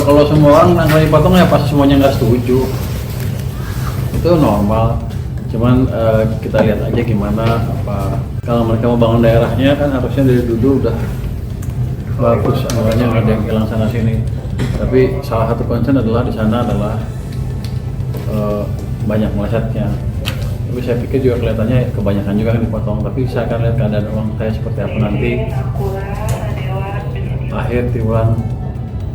Kalau semua orang anggaran dipotong ya pasti semuanya nggak setuju. Itu normal. Cuman kita lihat aja gimana apa kalau mereka mau bangun daerahnya kan harusnya dari dulu udah bagus anggarannya, nggak ada yang hilang sana sini. Tapi salah satu concern adalah di sana adalah banyak melesetnya. Tapi saya pikir juga kelihatannya kebanyakan juga yang dipotong. Tapi saya akan lihat keadaan uang saya seperti apa nanti akhir triwulan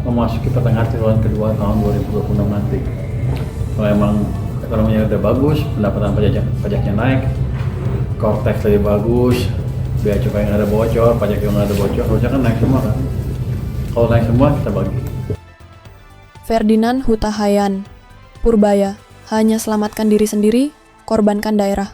memasuki pertengahan triwulan kedua tahun 2026 nanti. Kalau emang ekonominya udah bagus, pendapatan pajaknya naik, core tax lebih bagus, bea cukai yang ada bocor, pajak yang ada bocor, harusnya kan naik semua kan. Kalau naik semua kita bagi. Ferdinand Huta Hayan, Purbaya, hanya selamatkan diri sendiri, korbankan daerah.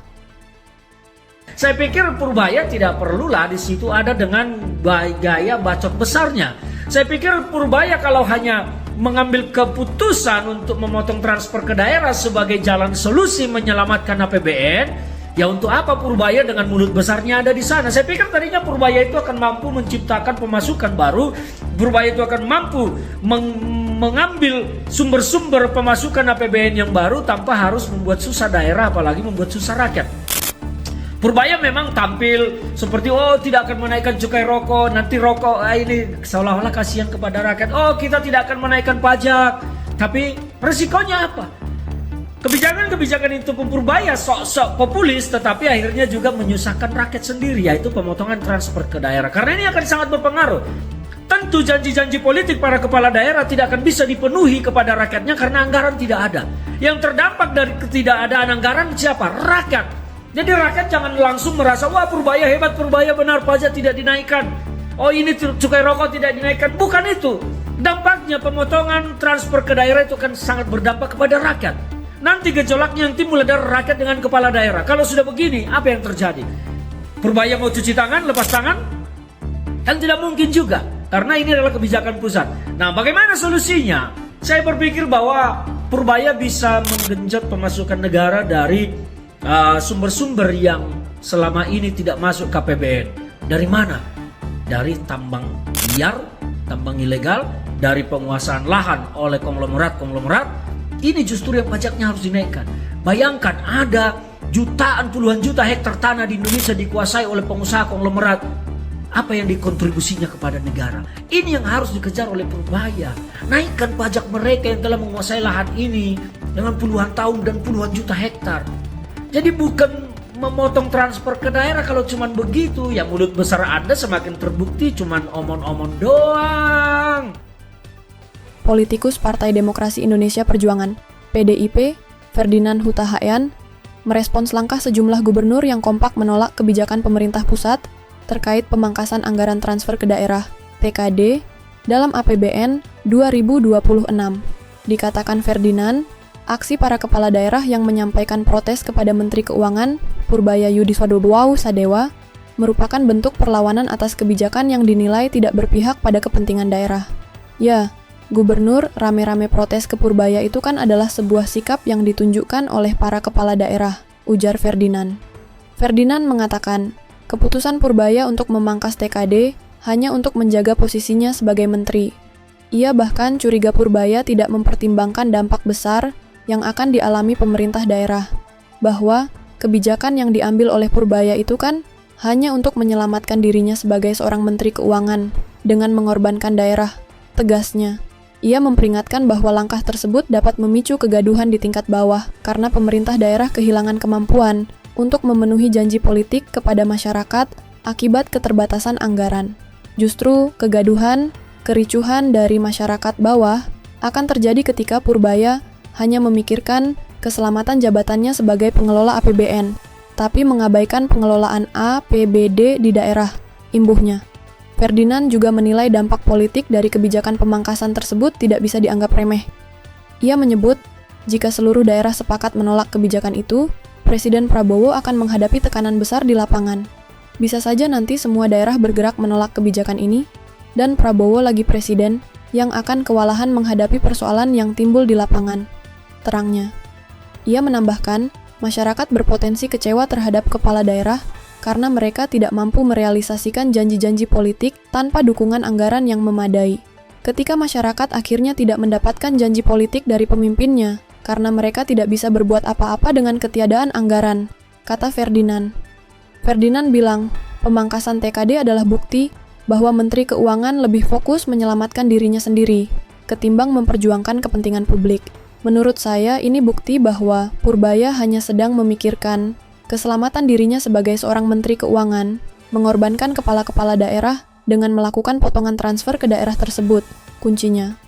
Saya pikir Purbaya tidak perlulah di situ ada dengan gaya bacot besarnya. Saya pikir Purbaya kalau hanya mengambil keputusan untuk memotong transfer ke daerah sebagai jalan solusi menyelamatkan APBN, ya untuk apa Purbaya dengan mulut besarnya ada di sana? Saya pikir tadinya Purbaya itu akan mampu menciptakan pemasukan baru, Purbaya itu akan mampu mengambil sumber-sumber pemasukan APBN yang baru tanpa harus membuat susah daerah, apalagi membuat susah rakyat. Purbaya memang tampil seperti tidak akan menaikkan cukai rokok, nanti rokok ini seolah-olah kasihan kepada rakyat. Kita tidak akan menaikkan pajak. Tapi resikonya apa? Kebijakan-kebijakan itu Purbaya sok-sok populis tetapi akhirnya juga menyusahkan rakyat sendiri, yaitu pemotongan transfer ke daerah. Karena ini akan sangat berpengaruh. Tentu janji-janji politik para kepala daerah tidak akan bisa dipenuhi kepada rakyatnya karena anggaran tidak ada. Yang terdampak dari ketidakadaan anggaran siapa? Rakyat. Jadi rakyat jangan langsung merasa, wah Purbaya hebat, Purbaya benar, pajak tidak dinaikkan. Ini cukai rokok tidak dinaikkan. Bukan itu. Dampaknya pemotongan transfer ke daerah itu akan sangat berdampak kepada rakyat. Nanti gejolaknya yang timbul adalah rakyat dengan kepala daerah. Kalau sudah begini, apa yang terjadi? Purbaya mau cuci tangan, lepas tangan? Kan tidak mungkin juga. Karena ini adalah kebijakan pusat. Nah, bagaimana solusinya? Saya berpikir bahwa Purbaya bisa menggenjot pemasukan negara dari sumber-sumber yang selama ini tidak masuk ke APBN. Dari mana? Dari tambang liar, tambang ilegal, dari penguasaan lahan oleh konglomerat. Ini justru yang pajaknya harus dinaikkan. Bayangkan ada puluhan juta hektar tanah di Indonesia dikuasai oleh pengusaha konglomerat. Apa yang dikontribusinya kepada negara? Ini yang harus dikejar oleh Purbaya. Naikkan pajak mereka yang telah menguasai lahan ini dengan puluhan tahun dan puluhan juta hektar. Jadi bukan memotong transfer ke daerah kalau cuman begitu. Ya mulut besar Anda semakin terbukti cuman omon-omon doang. Politikus Partai Demokrasi Indonesia Perjuangan, PDIP, Ferdinand Huta Hayan, merespons langkah sejumlah gubernur yang kompak menolak kebijakan pemerintah pusat terkait pemangkasan anggaran transfer ke daerah, TKD, dalam APBN 2026. Dikatakan Ferdinand, aksi para kepala daerah yang menyampaikan protes kepada Menteri Keuangan, Purbaya Yudiswadowo Sadewa, merupakan bentuk perlawanan atas kebijakan yang dinilai tidak berpihak pada kepentingan daerah. Ya, gubernur rame-rame protes ke Purbaya itu kan adalah sebuah sikap yang ditunjukkan oleh para kepala daerah, ujar Ferdinand. Ferdinand mengatakan, keputusan Purbaya untuk memangkas TKD hanya untuk menjaga posisinya sebagai menteri. Ia bahkan curiga Purbaya tidak mempertimbangkan dampak besar yang akan dialami pemerintah daerah, bahwa kebijakan yang diambil oleh Purbaya itu kan hanya untuk menyelamatkan dirinya sebagai seorang menteri keuangan dengan mengorbankan daerah, tegasnya. Ia memperingatkan bahwa langkah tersebut dapat memicu kegaduhan di tingkat bawah karena pemerintah daerah kehilangan kemampuan untuk memenuhi janji politik kepada masyarakat akibat keterbatasan anggaran. Justru kegaduhan, kericuhan dari masyarakat bawah akan terjadi ketika Purbaya hanya memikirkan keselamatan jabatannya sebagai pengelola APBN, tapi mengabaikan pengelolaan APBD di daerah, imbuhnya. Ferdinand juga menilai dampak politik dari kebijakan pemangkasan tersebut tidak bisa dianggap remeh. Ia menyebut, jika seluruh daerah sepakat menolak kebijakan itu, Presiden Prabowo akan menghadapi tekanan besar di lapangan. Bisa saja nanti semua daerah bergerak menolak kebijakan ini, dan Prabowo lagi presiden yang akan kewalahan menghadapi persoalan yang timbul di lapangan, terangnya. Ia menambahkan, masyarakat berpotensi kecewa terhadap kepala daerah karena mereka tidak mampu merealisasikan janji-janji politik tanpa dukungan anggaran yang memadai. Ketika masyarakat akhirnya tidak mendapatkan janji politik dari pemimpinnya, karena mereka tidak bisa berbuat apa-apa dengan ketiadaan anggaran, kata Ferdinand. Ferdinand bilang, pemangkasan TKD adalah bukti bahwa Menteri Keuangan lebih fokus menyelamatkan dirinya sendiri, ketimbang memperjuangkan kepentingan publik. Menurut saya, ini bukti bahwa Purbaya hanya sedang memikirkan keselamatan dirinya sebagai seorang Menteri Keuangan, mengorbankan kepala-kepala daerah dengan melakukan potongan transfer ke daerah tersebut, kuncinya.